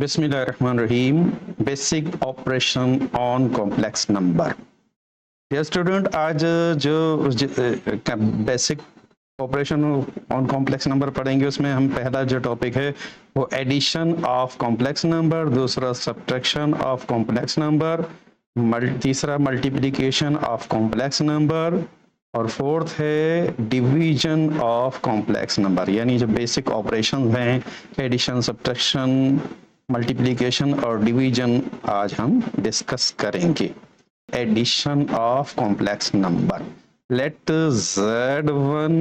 बिस्मिल्लाहिर्रहमानिर्रहीम। Basic operation on complex number. ये student आज जो basic operation on complex number पढ़ेंगे उसमें हम पहला जो टॉपिक है वो एडिशन ऑफ कॉम्प्लेक्स नंबर, दूसरा सब्ट्रैक्शन ऑफ कॉम्प्लेक्स नंबर, तीसरा मल्टीप्लिकेशन ऑफ कॉम्प्लेक्स नंबर और फोर्थ है डिवीजन ऑफ कॉम्प्लेक्स नंबर। यानी जो बेसिक ऑपरेशन हैं एडिशन, सब्ट्रैक्शन, मल्टीप्लिकेशन और डिवीजन आज हम डिस्कस करेंगे। Addition of complex number, let z1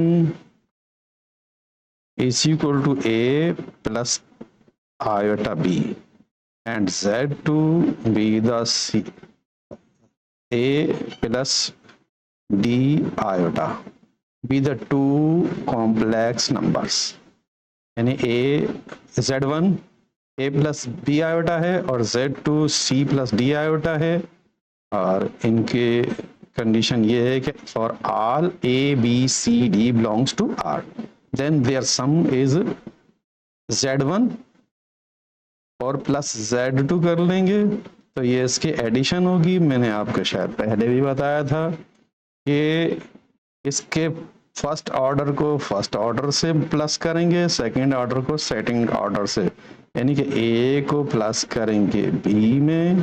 is equal to a plus iota b and z2 be the c a plus d iota be the two complex numbers। यानी a z1 a plus B iota है और z2 c plus D iota है और इनके condition ये है कि for all a b c d belongs to R then their sum is z1 और प्लस z2 कर लेंगे तो ये इसकी एडिशन होगी। मैंने आपको शायद पहले भी बताया था कि इसके फर्स्ट ऑर्डर को फर्स्ट ऑर्डर से प्लस करेंगे, सेकंड ऑर्डर को सेकंड ऑर्डर से, यानी कि a को प्लस करेंगे b में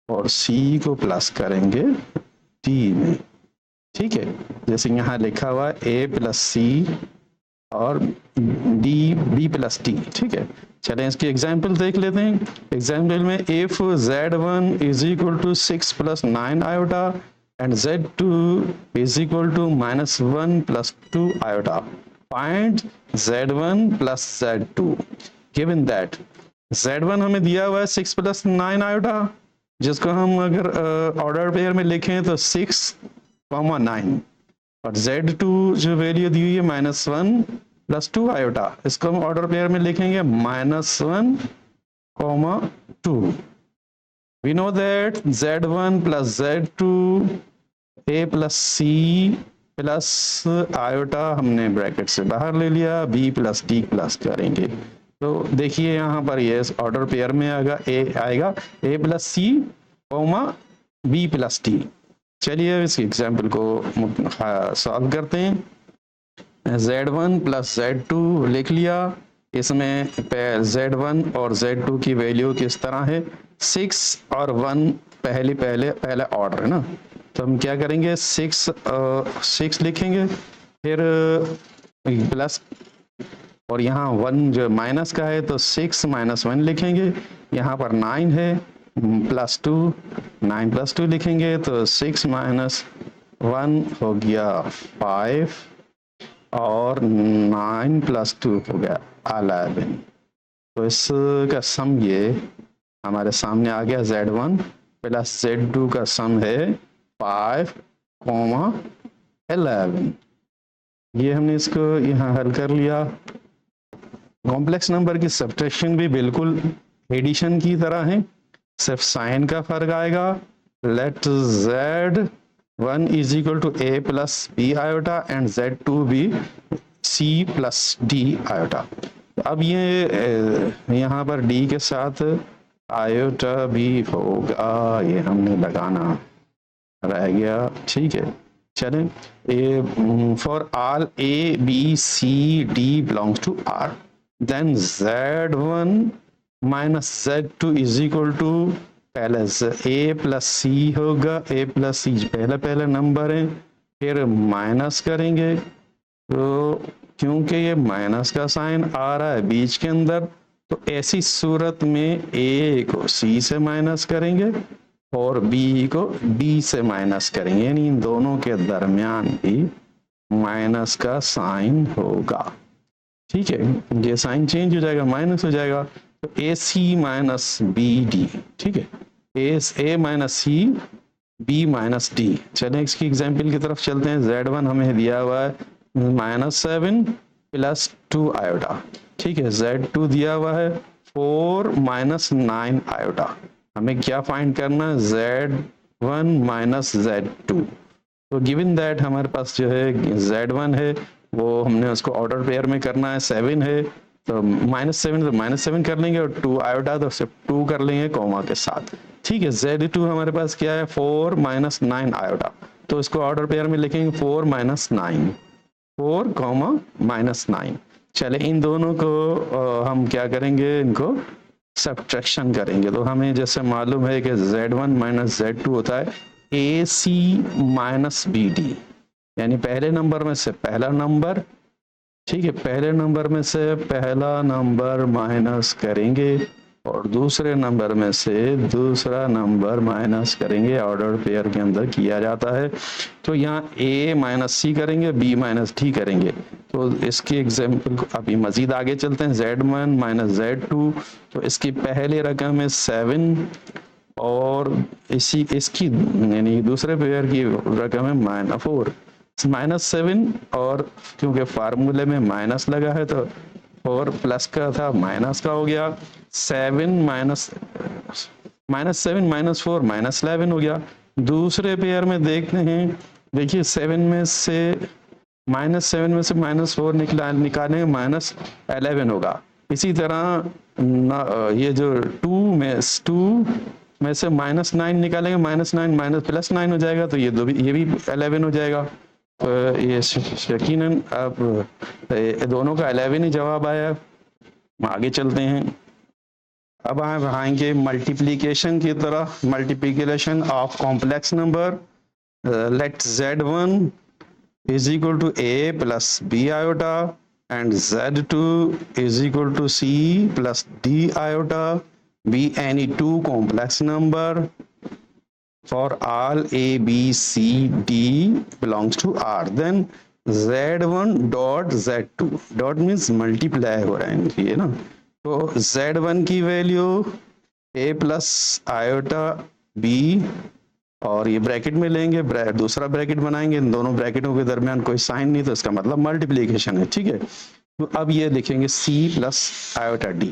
और c को प्लस करेंगे d में। ठीक है, जैसे यहाँ लिखा हुआ है a प्लस c और b प्लस d। ठीक है, चलें इसकी एग्जाम्पल देख लेते हैं। एग्जाम्पल में if z1 is equal to 6 plus 9 iota and z2 is equal to minus 1 plus 2 iota, find z1 plus z2। given that z1 हमें दिया हुआ है 6 plus 9 iota, जिसको हम अगर ऑर्डर पेयर में लिखें तो 6, 9 और z2 जो वैल्यू दी हुई है -1 plus 2 iota, इसको हम ऑर्डर पेयर में लिखेंगे -1, 2। We know that z1 plus z2 a plus c plus iota हमने ब्रैकेट से बाहर ले लिया, b plus d प्लस करेंगे तो देखिए यहाँ पर ये ऑर्डर पेयर में आएगा a plus c, b plus d। चलिए इस एग्जाम्पल को सॉल्व करते हैं। z1 plus z2 लिख लिया, इसमें z1 और z2 की वैल्यू किस तरह है, 6 और 1 पहले ऑर्डर है ना, तो हम क्या करेंगे 6 लिखेंगे, फिर प्लस और यहाँ 1 जो माइनस का है तो 6 - 1 लिखेंगे, यहाँ पर 9 है +2, 9 + 2 लिखेंगे तो 6 - 1 हो गया 5 और 9 + 2 हो गया 11। तो इसका सम ये हमारे सामने आ गया, z1 प्लस z2 का सम है 5, 11। ये हमने इसको यहाँ हल कर लिया। कॉम्प्लेक्स नंबर की सब्ट्रैक्शन भी बिल्कुल एडिशन की तरह है, सिर्फ साइन का फर्क आएगा। Let z1 is equal to a plus b iota and z2 भी c प्लस d आयोटा। अब ये यहाँ पर d के साथ आयोटा भी होगा, ये हमने लगाना रह गया। ठीक है, चलें for all a b c d belongs to R then z1 minus z2 is equal to पहले a प्लस c होगा, a प्लस c पहले नंबर है, फिर माइनस करेंगे तो क्योंकि ये माइनस का साइन आ रहा है बीच के अंदर तो ऐसी सूरत में a को c से माइनस करेंगे और b को d से माइनस करेंगे, यानी इन दोनों के दरमियान भी माइनस का साइन होगा। ठीक है, ये साइन चेंज हो जाएगा, माइनस हो जाएगा तो ac माइनस bd। ठीक है, a minus c b minus d। चलें इसकी एग्जाम्पल की तरफ चलते हैं। z1 हमें दिया हुआ है -7 प्लस 2 आयोटा। ठीक है, z2 दिया हुआ है 4 - 9 आयोटा। हमें क्या फाइंड करना है, z1 माइनस z2। तो गिवन दैट हमारे पास जो है z1 है वो हमने उसको ऑर्डर पेयर में करना है, 7 है तो -7 तो -7 कर लेंगे और 2 आयोटा तो सिर्फ 2 कर लेंगे कॉमा के साथ। ठीक है, Z2 हमारे पास क्या है 4 - 9 आयोटा, तो इसको ऑर्डर पेयर में लिखेंगे 4 - 9, 4 कॉमा -9। चले इन दोनों को हम क्या करेंगे, इनको सब्ट्रैक्शन करेंगे। तो हमें जैसे मालूम है कि Z1 - Z2 होता है AC - BD, यानी पहले नंबर में से पहला नंबर, ठीक है, पहले नंबर में से पहला नंबर माइनस करेंगे और दूसरे नंबर में से दूसरा नंबर माइनस करेंगे, ऑर्डर पेयर के अंदर किया जाता है। तो यहाँ A - C करेंगे, B - D करेंगे। तो इसके एग्जाम्पल को अभी मजीद आगे चलते हैं। Z1 - Z2, तो इसकी पहले रकम है 7 और इसकी यानी दूसरे पेयर की रकम है -4, -7 और क्योंकि फार्मूले में माइनस लगा है तो 4 प्लस का था माइनस का हो गया, 7 -7 -4 -11 हो गया। दूसरे पेयर में देखते हैं, देखिए 7 में से -7 में से -4 निकालेंगे -11 होगा। इसी तरह ये जो 2 में से -9 निकालेंगे, -9 +9 हो जाएगा, तो ये भी 11 हो जाएगा। तो ये यकीनन अब दोनों का 11 ही जवाब आया। आगे चलते हैं। अब हम आएंगे मल्टीप्लिकेशन की तरह, multiplication of complex number. Let Z1 is equal to A plus B iota and Z2 is equal to C plus D iota be any two complex number for all A, B, C, D belongs to R. Then Z1 dot Z2 dot means multiply हो रहा है ये ना, तो Z1 की value A plus iota B और ये bracket में लेंगे, दूसरा ब्रैकेट बनाएंगे, इन दोनों ब्रैकेटों के दरमियान कोई साइन नहीं, तो इसका मतलब मल्टीप्लिकेशन है। ठीक है, तो अब ये लिखेंगे C प्लस आयोटा D,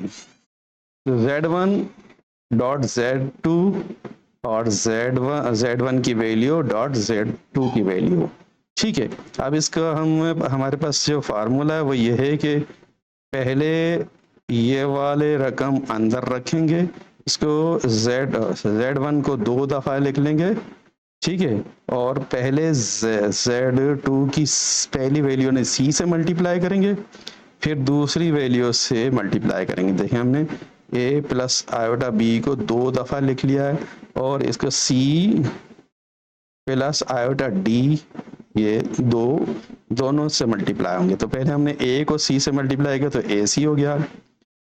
तो Z1 डॉट Z2 और Z1 की वैल्यू डॉट Z2 की वैल्यू। ठीक है, अब इसका हमारे पास जो फार्मूला है वो ये है कि पहले ये वाले रकम अंदर रखेंगे, इसको Z1 को 2 दफा लिख लेंगे। ठीक है, और पहले Z2 की पहली वैल्यू ने C से मल्टीप्लाई करेंगे, फिर दूसरी वैल्यू से मल्टीप्लाई करेंगे। देखिए हमने A प्लस आयोटा B को 2 दफा लिख लिया है और इसको C प्लस आयोटा D ये दोनों से मल्टीप्लाई होंगे। तो पहले हमने A को C से मल्टीप्लाई किया तो AC हो गया,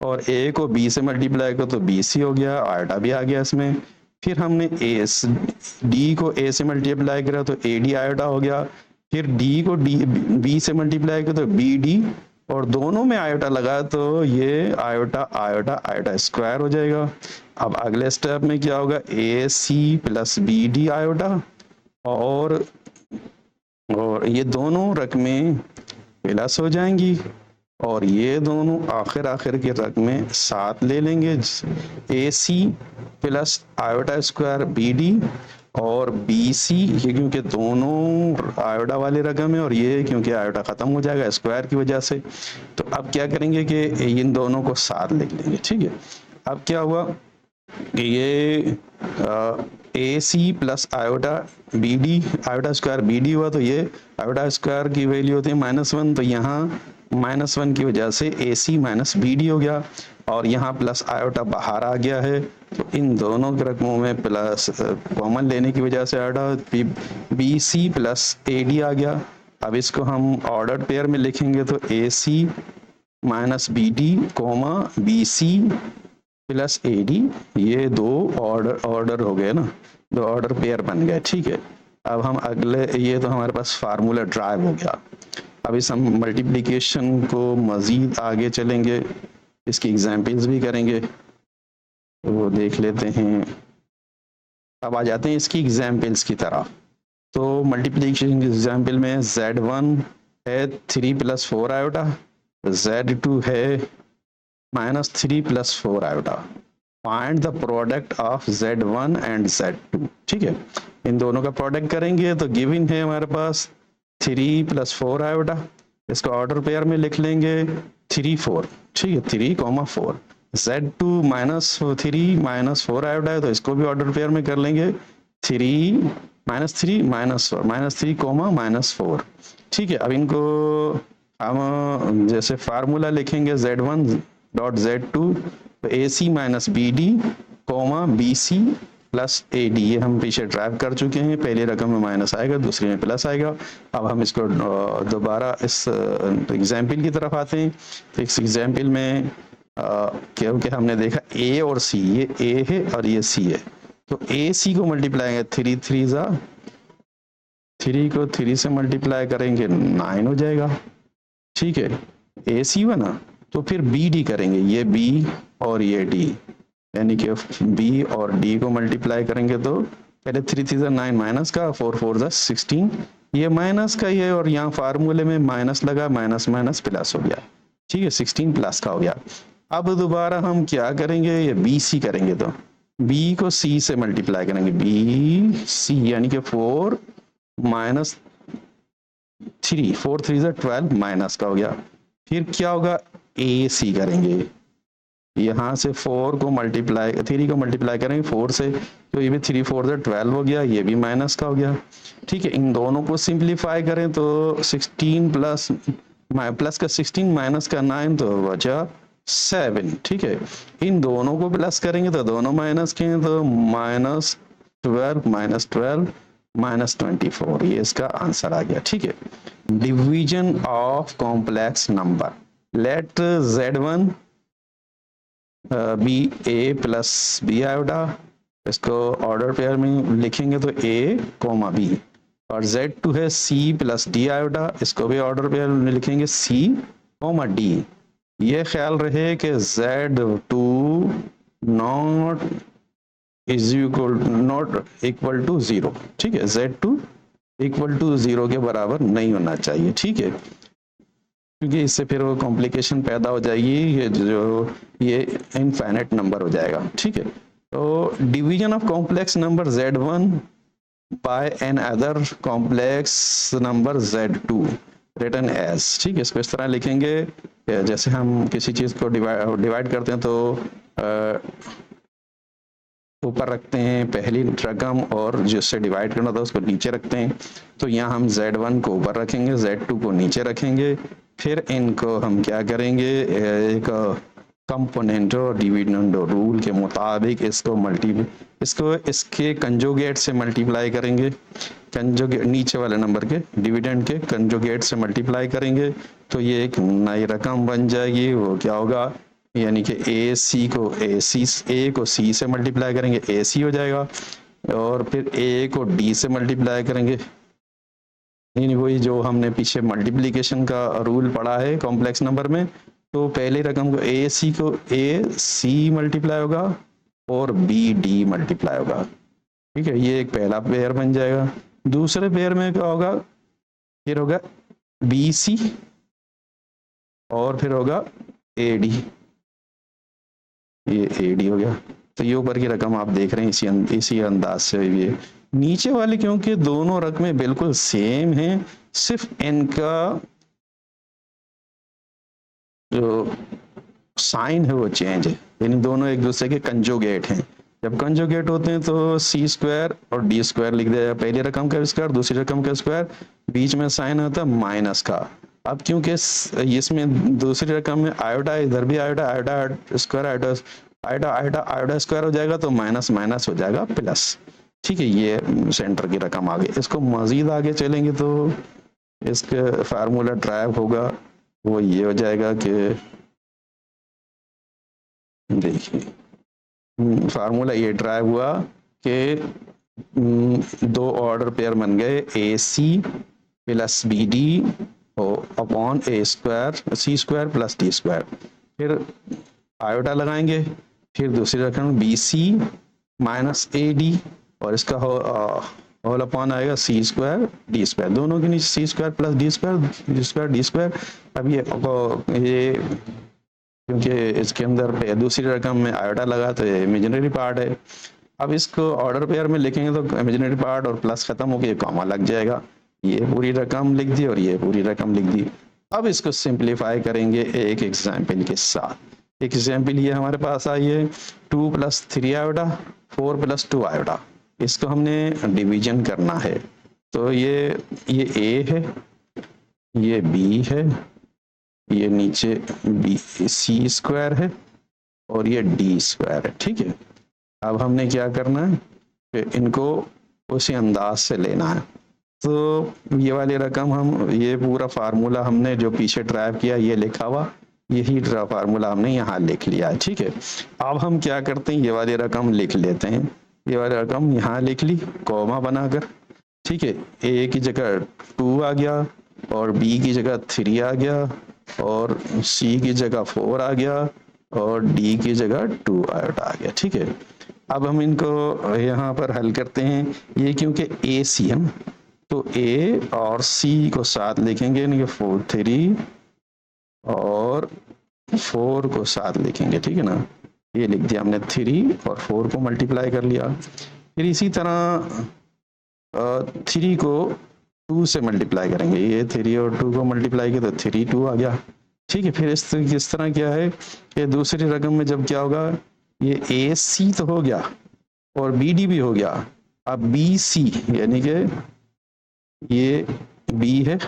और A को B से मल्टीप्लाई किया तो BC हो गया, आयोटा भी आ गया इसमें। फिर हमने D को A से मल्टीप्लाई किया तो AD आयोटा हो गया, फिर D को B से मल्टीप्लाई किया तो BD, और दोनों में आयोटा लगा तो ये आयोटा आयोटा आयोटा स्क्वायर हो जाएगा। अब अगले स्टेप में क्या होगा, AC प्लस BD आयोटा, और ये दोनों रकमें प्लस हो जाएंगी और ये दोनों आखिर की रकमें साथ ले लेंगे, AC plus iota square BD और BC, ये क्योंकि दोनों आयोटा वाली रकम है और ये क्योंकि आयोटा खत्म हो जाएगा स्क्वायर की वजह से। तो अब क्या करेंगे कि इन दोनों को साथ लिख लेंगे। ठीक है, अब क्या हुआ कि ये AC plus iota BD, iota square BD हुआ, तो ये आयोटा स्क्वायर की वैल्यू होती है -1, तो यहाँ -1 की वजह से AC माइनस BD हो गया, और यहाँ प्लस आयोटा बाहर आ गया है, तो इन दोनों के रकमों में प्लस कॉमन लेने की वजह से आयोटा BC प्लस AD आ गया। अब इसको हम ऑर्डर पेयर में लिखेंगे तो AC minus BD comma BC plus AD, ये दो ऑर्डर हो गए ना, दो ऑर्डर पेयर बन गए। ठीक है, अब हम अगले, ये तो हमारे पास फार्मूला ड्राइव हो गया। अब इस हम मल्टीप्लिकेशन को मजीद आगे चलेंगे, इसकी एग्जाम्पल्स भी करेंगे, तो वो देख लेते हैं। अब आ जाते हैं इसकी एग्जाम्पल्स की तरफ। तो मल्टीप्लिकेशन की एग्जाम्पल में Z1 है 3 + 4 आयोटा, Z2 है -3 + 4 iota. Find the product of Z1 and Z2। ठीक है, इन दोनों का प्रोडक्ट करेंगे तो गिवन है हमारे पास 3 + 4 आयोटा, इसको ऑर्डर पेयर में लिख लेंगे 3 4, ठीक है, 3,4। Z2 -3 -4 आयोटा है, तो इसको भी ऑर्डर पेयर में कर लेंगे, 3 -3 -4 -3, -4। ठीक है, अब इनको हम जैसे फार्मूला लिखेंगे Z1 डॉट Z2, तो AC minus BD BC plus AD, ये हम पीछे ड्राइव कर चुके हैं, पहली रकम में माइनस आएगा, दूसरी में प्लस आएगा। अब हम इसको दोबारा इस एग्जाम्पल की तरफ आते हैं। तो इस एग्जाम्पल में क्योंकि हमने देखा A और C, ये A है और ये C है, तो AC को मल्टीप्लाई 3 3 3 को 3 से मल्टीप्लाई करेंगे 9 हो जाएगा। ठीक है, AC बना, तो फिर BD करेंगे, ये B और ये D, यानी कि B और D को मल्टीप्लाई करेंगे तो पहले 3 3 9 माइनस का, 4 4 16, ये माइनस का ही है और यहाँ फार्मूले में माइनस लगा, माइनस माइनस प्लस हो गया। ठीक है, 16 प्लस का हो गया। अब दोबारा हम क्या करेंगे, ये BC करेंगे, तो B को C से मल्टीप्लाई करेंगे, BC यानी कि 4 माइनस 3, 4 3 12 माइनस का हो गया। फिर क्या होगा, AC करेंगे, यहाँ से 4 को मल्टीप्लाई 3 को मल्टीप्लाई करेंगे 4 से, तो ये भी 3 4 12 हो गया, ये भी माइनस का हो गया। ठीक है, इन दोनों को सिंप्लीफाई करें तो 16 प्लस का 16 माइनस का 9, तो बचा 7। ठीक है, इन दोनों को प्लस करेंगे तो दोनों माइनस के हैं, तो -12 -24, ये इसका आंसर आ गया। ठीक है, division of complex number, let Z1 be A plus B iota, इसको ऑर्डर पेयर में लिखेंगे तो A, B, और Z2 है C प्लस D आयोडा, इसको भी ऑर्डर पेयर में लिखेंगे C, D। ये ख्याल रहे कि Z2 नॉट इक्वल टू 0। ठीक है, Z2 इक्वल टू 0 के बराबर नहीं होना चाहिए। ठीक है, क्योंकि इससे फिर वो कॉम्प्लिकेशन पैदा हो जाएगी, ये इनफाइनाइट नंबर हो जाएगा। ठीक है, तो division of complex number Z1 by another complex number Z2 written as. ठीक है, इसको इस तरह लिखेंगे, जैसे हम किसी चीज को डिवाइड करते हैं तो ऊपर रखते हैं पहली रकम और जिससे डिवाइड करना था उसको नीचे रखते हैं। तो यहाँ हम Z1 को ऊपर रखेंगे, Z2 को नीचे रखेंगे, फिर इनको हम क्या करेंगे, एक कंपोनेंटो और डिविडेंडो रूल के मुताबिक इसको इसके कंजुगेट से मल्टीप्लाई करेंगे, कंजुगेट नीचे वाले नंबर के डिविडेंड के कंजुगेट से मल्टीप्लाई करेंगे, तो ये एक नई रकम बन जाएगी। वो क्या होगा, यानी कि A को C से मल्टीप्लाई करेंगे, AC हो जाएगा, और फिर A को D से मल्टीप्लाई करेंगे, यानी वही जो हमने पीछे मल्टीप्लिकेशन का रूल पढ़ा है कॉम्प्लेक्स नंबर में। तो पहली रकम को AC मल्टीप्लाई होगा और BD मल्टीप्लाई होगा। ठीक है, ये एक पहला पेयर बन जाएगा। दूसरे पेयर में क्या होगा, फिर होगा BC और फिर होगा AD, ये AD हो गया। तो ये ऊपर की रकम आप देख रहे हैं इसी अंदाज से। ये नीचे वाले क्योंकि दोनों रकमें बिल्कुल सेम हैं, सिर्फ इनका जो साइन है वो चेंज है, यानी दोनों एक दूसरे के कंजुगेट हैं। जब कंजुगेट होते हैं तो C² और D² लिख दिया जाए, पहली रकम का स्क्वायर दूसरी रकम का स्क्वायर, बीच में साइन आता है माइनस का। अब क्योंकि इसमें दूसरी रकम में आयोटा, इधर भी आयोटा, आयोटा स्क्वायर हो जाएगा, तो माइनस माइनस हो जाएगा प्लस। ठीक है, ये सेंटर की रकम आ गई। इसको मजीद आगे चलेंगे तो इसका फार्मूला ड्राइव होगा, वो ये हो जाएगा कि देखिए फार्मूला ये ड्राइव हुआ कि दो ऑर्डर पेयर बन गए, AC plus BD upon C² plus D²। फिर आयोटा लगाएंगे, फिर दूसरी रकम BC माइनस AD, और इसका होल अपॉन आएगा C² D², दोनों के नीचे C² प्लस D²। अब ये क्योंकि इसके अंदर दूसरी रकम में आयोटा लगा तो ये इमेजिनरी पार्ट है। अब इसको ऑर्डर पेयर में लिखेंगे तो इमेजिनरी पार्ट और प्लस खत्म होकर कॉमा लग जाएगा। ये पूरी रकम लिख दी और ये पूरी रकम लिख दी। अब इसको सिंप्लीफाई करेंगे एक एग्जाम्पल के साथ। एग्जाम्पल ये हमारे पास आई है 2 + 3 आयोडा 4 + 2 आयोडा, इसको हमने डिवीजन करना है। तो ये ए है, ये बी है, ये नीचे बी सी स्क्वायर है और ये डी स्क्वायर है। ठीक है, अब हमने क्या करना है कि इनको उसी अंदाज से लेना है। तो ये वाली रकम हम, ये पूरा फार्मूला हमने जो पीछे ड्राइव किया ये लिखा हुआ, यही फार्मूला हमने यहाँ लिख लिया है। ठीक है, अब हम क्या करते हैं, ये वाली रकम लिख लेते हैं। ये वाली रकम यहाँ लिख ली कॉमा बनाकर। ठीक है, ए की जगह 2 आ गया और बी की जगह 3 आ गया और सी की जगह 4 आ गया और डी की जगह 2 आ गया। ठीक है, अब हम इनको यहाँ पर हल करते हैं। ये क्योंकि ए सी है तो ए और सी को साथ लिखेंगे, यानी कि 4 3 और 4 को साथ लिखेंगे। ठीक है ना, ये लिख दिया हमने 3 और 4 को मल्टीप्लाई कर लिया। फिर इसी तरह 3 को 2 से मल्टीप्लाई करेंगे, ये 3 और 2 को मल्टीप्लाई किया तो 3 2 आ गया। ठीक है, फिर इस तरह क्या है कि दूसरी रकम में जब क्या होगा, ये ए सी तो हो गया और बी डी भी हो गया। अब बी सी यानी कि ये बी है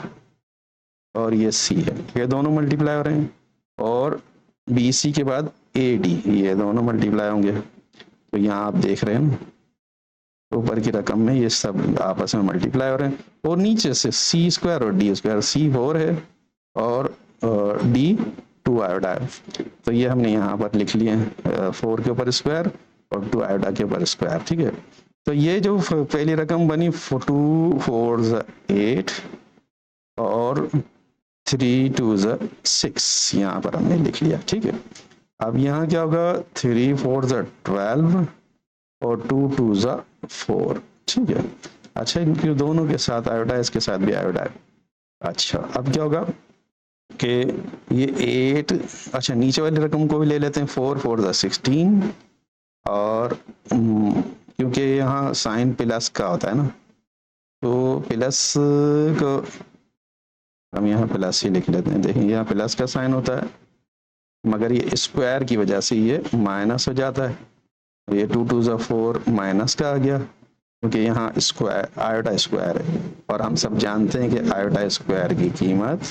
और ये सी है, ये दोनों मल्टीप्लाई हो रहे हैं और बी सी के बाद ए डी, ये दोनों मल्टीप्लाई होंगे। तो यहाँ आप देख रहे हैं ऊपर की रकम में ये सब आपस में मल्टीप्लाई हो रहे हैं और नीचे से सी स्क्वायर और डी स्क्वायर, सी 4 है और डी 2 आयोडा है। तो ये हमने यहाँ पर लिख लिए हैं 4 के ऊपर स्क्वायर और 2 आयोडा के ऊपर स्क्वायर। ठीक है, तो ये जो पहली रकम बनी 2 4 8 और 3 2 6, यहाँ पर हमने लिख लिया। ठीक है, अब यहाँ क्या होगा 3 4 12 और 2 2 4। ठीक है, अच्छा इनके दोनों के साथ आयोडा, इसके साथ भी आयोडा है। अच्छा अब क्या होगा कि ये 8, अच्छा नीचे वाली रकम को भी ले लेते हैं 4 4 16 और क्योंकि यहाँ साइन प्लस का होता है ना, तो प्लस को हम यहाँ प्लस ही लिख लेते हैं। देखें यहाँ प्लस का साइन होता है मगर ये स्क्वायर की वजह से ये माइनस हो जाता है। ये 2 2 4 माइनस का आ गया क्योंकि यहाँ स्क्वायर आयोडा स्क्वायर है और हम सब जानते हैं कि आयोडा स्क्वायर की कीमत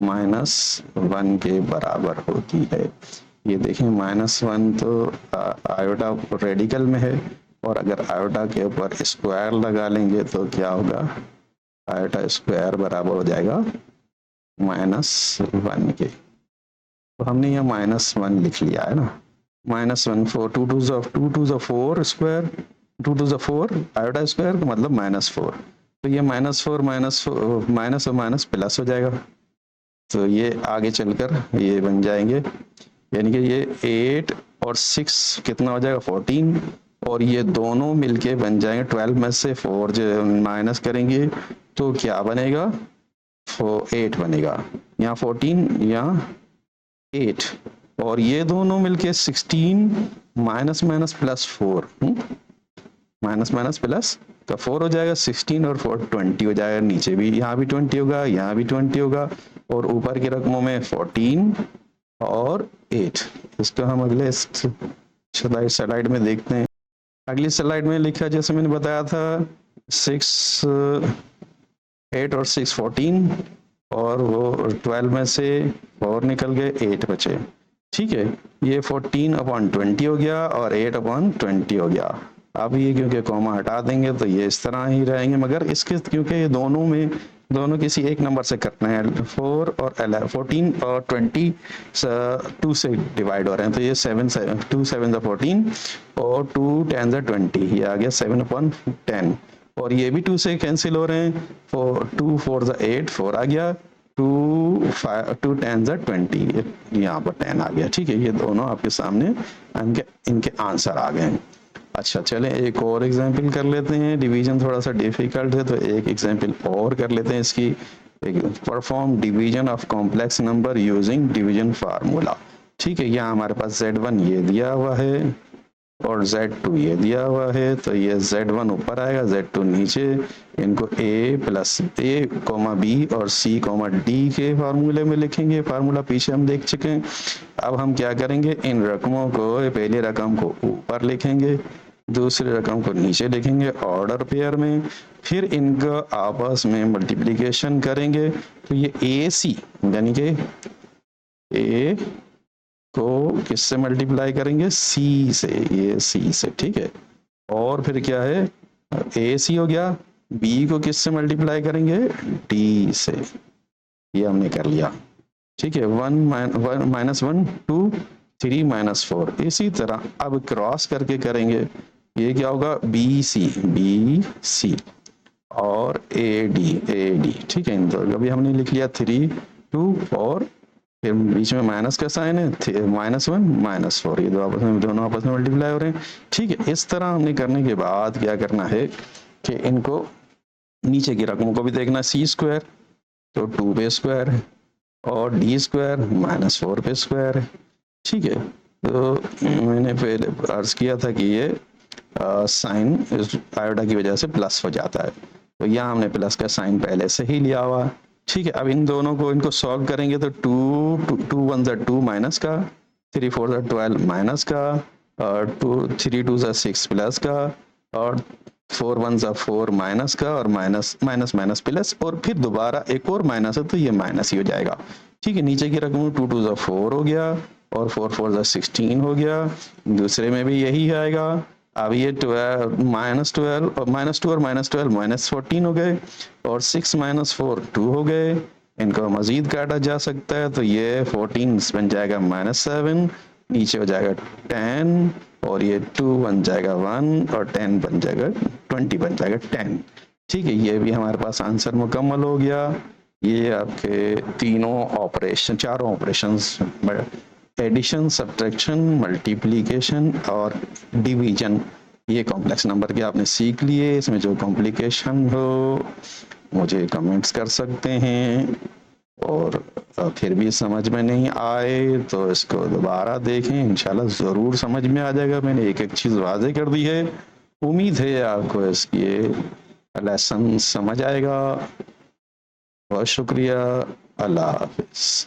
-1 के बराबर होती है। ये देखें -1 तो आयोडा रेडिकल में है और अगर आयोडा के ऊपर स्क्वायर लगा लेंगे तो क्या होगा, आयोडा स्क्वायर बराबर हो जाएगा -1 के। तो हमने यहाँ -1 लिख लिया है ना, -1 4 2 2 4 स्क्वायर 2 2 4 आयोडा स्क्वायर का मतलब -4। तो ये -4 माइनस और माइनस प्लस हो जाएगा। तो ये आगे चलकर ये बन जाएंगे, यानी कि ये 8 और 6 कितना हो जाएगा 14 और ये दोनों मिलके बन जाएंगे 12 में से 4 माइनस करेंगे तो क्या बनेगा 8 बनेगा। यहाँ 14 यहाँ 8 और ये दोनों मिलके 16 minus minus plus 4 minus minus plus का 4 हो जाएगा 16 और 4 20 हो जाएगा। नीचे भी यहाँ भी 20 होगा, यहाँ भी 20 होगा और ऊपर की रकमों में 14 और 8। इसको हम अगले स्लाइड में देखते हैं। अगली स्लाइड में लिखा जैसे मैंने बताया था 8 और 6 14 और वो 12 में से 4 निकल गए 8 बचे। ठीक है, ये 14/20 हो गया और 8/20 हो गया। अब ये क्योंकि कॉमा हटा देंगे तो ये इस तरह ही रहेंगे, मगर इसके क्योंकि ये दोनों किसी एक नंबर से करना है, 4 और 11 14 और 20 2 से डिवाइड हो रहे हैं तो ये 2 7 14 और 2 10 20, ये आ गया 7/10 और ये भी 2 से कैंसिल हो रहे हैं। 2 4 8 4 आ गया, 2 10 20, यहाँ पर 10 आ गया। ठीक है, ये दोनों आपके सामने इनके आंसर आ गए। अच्छा चलें एक और एग्जाम्पल कर लेते हैं। डिवीजन थोड़ा सा डिफिकल्ट है तो एक एग्जाम्पल और कर लेते हैं इसकी। Perform division of complex number using division formula. ठीक है, यहाँ हमारे पास Z1 ये दिया हुआ है और Z2 ये दिया हुआ है, तो ये Z1 ऊपर आएगा, Z2 नीचे। इनको A प्लस A, B और C, D के फार्मूले में लिखेंगे। फार्मूला पीछे हम देख चुके हैं। अब हम क्या करेंगे, इन रकमों को, पहले रकम को ऊपर लिखेंगे, दूसरे रकम को नीचे लिखेंगे ऑर्डर पेयर में, फिर इनका आपस में मल्टीप्लिकेशन करेंगे। तो ये AC यानी कि A को किससे मल्टीप्लाई करेंगे, C से, ये C से, ठीक है। और फिर क्या है, AC हो गया, B को किससे मल्टीप्लाई करेंगे, D से। ये हमने कर लिया, ठीक है। 1 माइनस 1 2 3 माइनस 4। इसी तरह अब क्रॉस करके करेंगे, ये क्या होगा, BC और AD, ठीक है। तो अभी हमने लिख लिया 3 2 और फिर बीच में माइनस का साइन है, -1 -4, ये दोनों आपस में मल्टीप्लाई हो रहे हैं, ठीक है। इस तरह हमने करने के बाद क्या करना है कि इनको नीचे की रकमों को भी देखना, C² तो 2 पे स्क्वायर है और D² -4 पे स्क्वायर है, ठीक है। तो मैंने पहले अर्ज किया था कि ये साइन आयोटा की वजह से प्लस हो जाता है, तो यहाँ हमने प्लस का साइन पहले से ही लिया हुआ, ठीक है। अब इन दोनों को, इनको सॉल्व करेंगे तो 2 1 2 माइनस का, 3 4 12 माइनस का, और 3 2 6 प्लस का, और 4 1 4 माइनस का, और माइनस माइनस माइनस प्लस, और फिर दोबारा एक और माइनस है तो ये माइनस ही हो जाएगा, ठीक है। नीचे की रकम 2 2 4 हो गया और 4 4 16 हो गया, दूसरे में भी यही आएगा। अब ये 12 -12 और -2 और -12 -14 हो गए, और 6 -4 2 हो गए। इनको मजीद काटा जा सकता है, तो ये 14 बन जाएगा -7, नीचे हो जाएगा 10, और ये 2 बन जाएगा 1, और 10 बन जाएगा 20 बन जाएगा 10, ठीक है। ये भी हमारे पास आंसर मुकम्मल हो गया। ये आपके तीनों ऑपरेशन, चारों ऑपरेशंस, एडिशन, सब्ट्रैक्शन, मल्टीप्लिकेशन और डिवीजन, ये कॉम्प्लेक्स नंबर के आपने सीख लिए। इसमें जो कॉम्प्लिकेशन हो मुझे कमेंट्स कर सकते हैं, और फिर भी समझ में नहीं आए तो इसको दोबारा देखें, इंशाल्लाह ज़रूर समझ में आ जाएगा। मैंने एक एक चीज़ वाज़े कर दी है, उम्मीद है आपको इसकी लेसन समझ आएगा। बहुत शुक्रिया, अल्लाह हाफिज़।